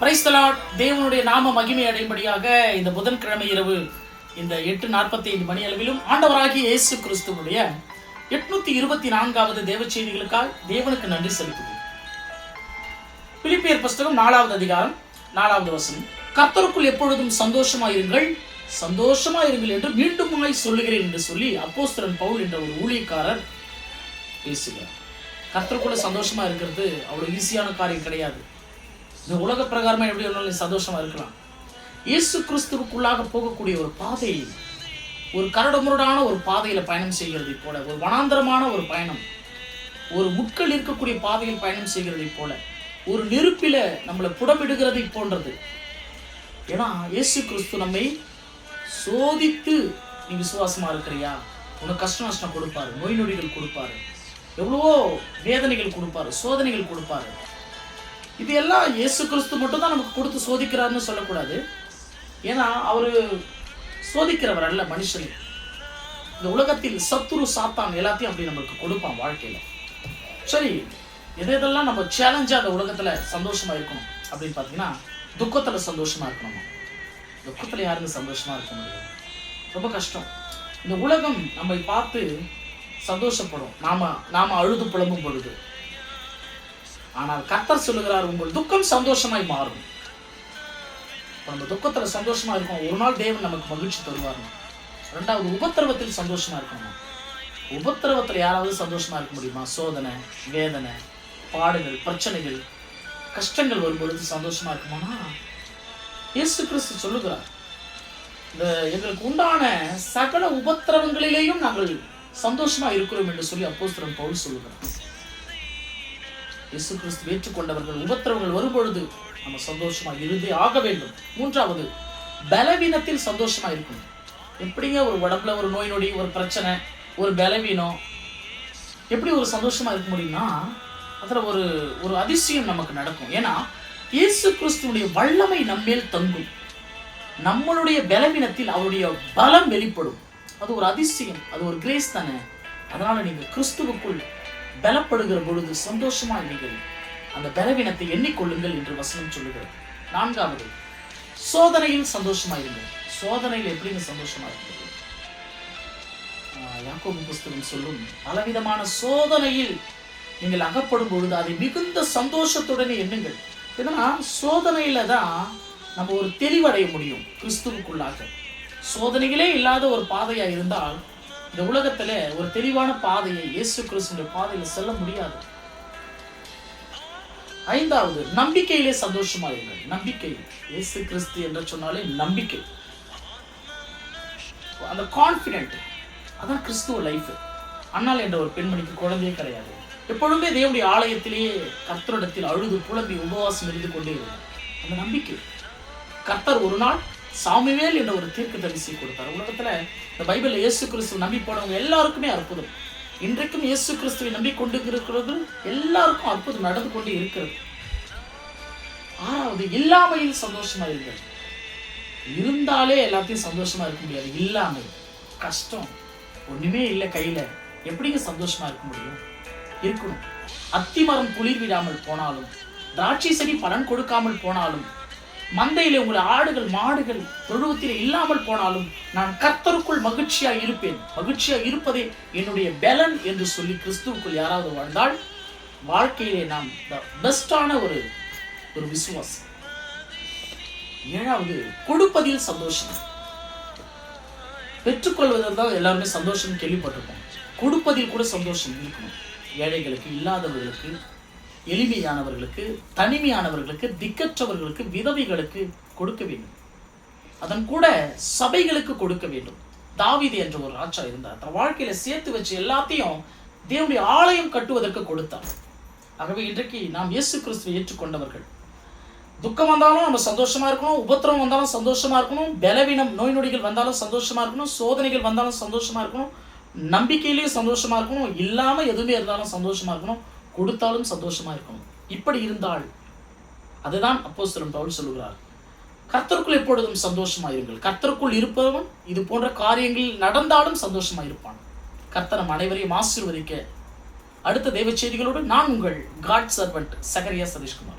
Praise the Lord. தேவனுடைய நாம மகிமை அடையும்படியாக இந்த புதன்கிழமை இரவு இந்த 8:45 மணி அளவிலும் ஆண்டவராகிய இயேசு கிறிஸ்துவுடைய 824வது தேவ செய்திகளுக்காக தேவனுக்கு நன்றி செலுத்துவோம். பிலிப்பியர் புஸ்தகம் 4வது அதிகாரம் 4வது வசனம், கர்த்தருக்குள் எப்பொழுதும் சந்தோஷமாயிருங்கள் சந்தோஷமாயிருங்கள் என்று மீண்டுமாய் சொல்லுகிறேன் என்று சொல்லி அப்போஸ்தலன் பவுல் என்ற ஒரு ஊழியக்காரர் பேசுகிறார். கர்த்தருக்குள்ள சந்தோஷமா இருக்கிறது அவ்வளவு ஈஸியான காரியம் கிடையாது. இந்த உலக பிரகாரமா எப்படி வேணாலும் சந்தோஷமா இருக்கலாம். இயேசு கிறிஸ்துவுக்குள்ளாக போகக்கூடிய ஒரு பாதையை, ஒரு கரடுமுரடான ஒரு பாதையில பயணம் செய்கிறதை போல, ஒரு வனாந்தரமான ஒரு பயணம், ஒரு முட்கள் இருக்கக்கூடிய பாதையில் பயணம் செய்கிறதை போல, ஒரு நெருப்பில நம்மளை புடமிடுகிறதை போன்றது. ஏன்னா இயேசு கிறிஸ்து நம்மை சோதித்து, நீ விசுவாசமா இருக்கிறியா, உனக்கு கஷ்ட நஷ்டம் கொடுப்பாரு, நோய் நொடிகள் கொடுப்பாரு, எவ்வளவோ வேதனைகள் கொடுப்பாரு, சோதனைகள் கொடுப்பாரு. இது எல்லாம் இயேசு கிறிஸ்து மட்டும் தான் நமக்கு கொடுத்து சோதிக்கிறாருன்னு சொல்லக்கூடாது. ஏன்னா அவரு சோதிக்கிறவர் அல்ல, மனுஷனே. இந்த உலகத்தில் சத்துரு சாத்தான் எல்லாத்தையும் அப்படி நம்மளுக்கு கொடுப்பான் வாழ்க்கையில. சரி, எதெல்லாம் நம்ம சேலஞ்சா அந்த உலகத்துல சந்தோஷமா இருக்கணும் அப்படின்னு பாத்தீங்கன்னா, துக்கத்துல சந்தோஷமா இருக்கணுமா? துக்கத்துல யாருங்க சந்தோஷமா இருக்க முடியும்? ரொம்ப கஷ்டம். இந்த உலகம் நம்மை பார்த்து சந்தோஷப்படும் நாம அழுது புலம்பும் பொழுது. ஆனால் கர்த்தர் சொல்லுகிறார், உங்கள் துக்கம் சந்தோஷமாய் மாறும். நம்ம துக்கத்துல சந்தோஷமா இருக்கோம், ஒரு நாள் தேவன் நமக்கு மகிழ்ச்சி தருவார். ரெண்டாவது, உபத்திரவத்தில் சந்தோஷமா இருக்கணும். உபத்திரவத்துல யாராவது சந்தோஷமா இருக்க முடியுமா? சோதனை, வேதனை, பாடுகள், பிரச்சனைகள், கஷ்டங்கள் வரும்பொழுது சந்தோஷமா இருக்குமானா? இயேசு கிறிஸ்து சொல்லுகிறார், இந்த எங்களுக்கு உண்டான சகல உபத்திரவங்களிலேயும் நாங்கள் சந்தோஷமா இருக்கிறோம் என்று சொல்லி அப்போஸ்தலன் பவுல் சொல்லுகிறார். இயேசு கிறிஸ்து ஏற்றுக்கொண்டவர்கள் உபத்திரவங்கள் வரும்பொழுது நம்ம சந்தோஷமா இருந்தே ஆக வேண்டும். மூன்றாவது, பலவீனத்தில் சந்தோஷமா இருக்கணும். எப்படிங்க ஒரு உடம்புல ஒரு நோய் நொடி, ஒரு பிரச்சனை, ஒரு பலவீனம், எப்படி ஒரு சந்தோஷமா இருக்க முடியும்னா, அதுல ஒரு அதிசயம் நமக்கு நடக்கும். ஏன்னா இயேசு கிறிஸ்துடைய வல்லமை நம்மேல் தங்கும். நம்மளுடைய பலவீனத்தில் அவருடைய பலம் வெளிப்படும். அது ஒரு அதிசயம், அது ஒரு கிரேஸ் தானே. அதனால நீங்க கிறிஸ்துவுக்குள் பலப்படுகிற பொழுது சந்தோஷமா நீங்கள் அந்த பலவீனத்தை எண்ணிக்கொள்ளுங்கள் என்று வசனம் சொல்லுகிறது. நான்காவது, சோதனையில் சந்தோஷமா இருங்கள். சோதனையில் எப்படிங்க சந்தோஷமா இருக்கிறது? யாக்கோபு புஸ்தகம் சொல்லும், பலவிதமான சோதனையில் நீங்கள் அகப்படும் பொழுது அதை மிகுந்த சந்தோஷத்துடனே எண்ணுங்கள். ஏன்னா சோதனையில தான் நம்ம ஒரு தெளிவடைய முடியும். கிறிஸ்துவுக்குள்ளாக சோதனைகளே இல்லாத ஒரு பாதையா இருந்தால் இந்த உலகத்துல ஒரு தெளிவான பாதையை, இயேசு கிறிஸ்துவின் பாதையில செல்ல முடியாது. ஐந்தாவது, நம்பிக்கையிலே சந்தோஷமா இருங்கள். நம்பிக்கை, இயேசு கிறிஸ்து என்று சொன்னாலே நம்பிக்கை, அந்த கான்பிடென்ட், அதான் கிறிஸ்துவ லைஃப். அண்ணால் என்ற ஒரு பெண்மணிக்கு குழந்தையே கிடையாது. எப்பொழுதுமே தேவனுடைய ஆலயத்திலேயே கர்த்தரிடத்தில் அழுது புலம்பி உபவாசம் இருந்து கொண்டே இருக்கும். அந்த நம்பிக்கை. கர்த்தர் ஒரு நாள் சாமுவேல் என்ற ஒரு தீர்க்கதரிசியை கொடுத்தார். உலகத்துல இந்த பைபிள் இயேசு கிறிஸ்துவ நம்பி போனவங்க எல்லாருக்குமே அற்புதம். இன்றைக்கும் இயேசு கிறிஸ்துவை நம்பி கொண்டு இருக்கிறது எல்லாருக்கும் அற்புதம் நடந்து கொண்டே இருக்கிறது. ஆறாவது, இல்லாமையில் சந்தோஷமா இருக்கிறது. இருந்தாலே எல்லாத்தையும் சந்தோஷமா இருக்க முடியாது. இல்லாமை கஷ்டம், ஒண்ணுமே இல்லை கையில, எப்படிங்க சந்தோஷமா இருக்க முடியும்? இருக்கணும். அத்திமரம் குளிர் விடாமல் போனாலும், திராட்சை செடி பலன் கொடுக்காமல் போனாலும், மந்தையிலே உங்களை ஆடுகள் மாடுகள் தொழுவத்திலே இல்லாமல் போனாலும், நான் கர்த்தருக்குள் மகிழ்ச்சியா இருப்பேன். மகிழ்ச்சியா இருப்பதே என்னுடைய பலன் என்று சொல்லி கிறிஸ்துவுக்குள் யாராவது வாழ்ந்தால் வாழ்க்கையிலே நாம் பெஸ்டான ஒரு விசுவாசம். ஏழாவது, கொடுப்பதில் சந்தோஷம். பெற்றுக்கொள்வதில் தான் எல்லாருமே சந்தோஷம் கேள்விப்பட்டிருக்கோம். கொடுப்பதில் கூட சந்தோஷம் இருக்கணும். ஏழைகளுக்கு, இல்லாதவர்களுக்கு, எளிமையானவர்களுக்கு, தனிமையானவர்களுக்கு, திக்கற்றவர்களுக்கு, விதவைகளுக்கு கொடுக்க வேண்டும். அதன் கூட சபைகளுக்கு கொடுக்க வேண்டும். தாவீது என்ற ஒரு ராஜா இருந்தார். தன் வாழ்க்கையில சேர்த்து வச்சு எல்லாத்தையும் தேவனுடைய ஆலயம் கட்டுவதற்கு கொடுத்தார். ஆகவே இன்றைக்கு நாம் இயேசு கிறிஸ்துவை ஏற்றுக்கொண்டவர்கள், துக்கம் வந்தாலும் நம்ம சந்தோஷமா இருக்கணும், உபத்திரவம் வந்தாலும் சந்தோஷமா இருக்கணும், பலவீனம் நோய் நொடிகள் வந்தாலும் சந்தோஷமா இருக்கணும், சோதனைகள் வந்தாலும் சந்தோஷமா இருக்கணும், நம்பிக்கையிலேயும் சந்தோஷமா இருக்கணும், இல்லாம எதுவுமே இருந்தாலும் சந்தோஷமா இருக்கணும், கொடுத்தாலும் சந்தோஷமா இருக்கணும். இப்படி இருந்தால், அதுதான் அப்போஸ்தலன் பவுல் சொல்லுகிறார், கர்த்தருக்குள் எப்பொழுதும் சந்தோஷமா இருங்கள். கர்த்தருக்குள் இருப்பவன் இது போன்ற காரியங்களில் நடந்தாலும் சந்தோஷமா இருப்பான். கர்த்தர் நம் அனைவரையும் ஆசீர்வதிக்க. அடுத்த தெய்வ செய்திகளோடு நான் உங்கள் காட் சர்வன்ட் சகரியா சதீஷ்குமார்.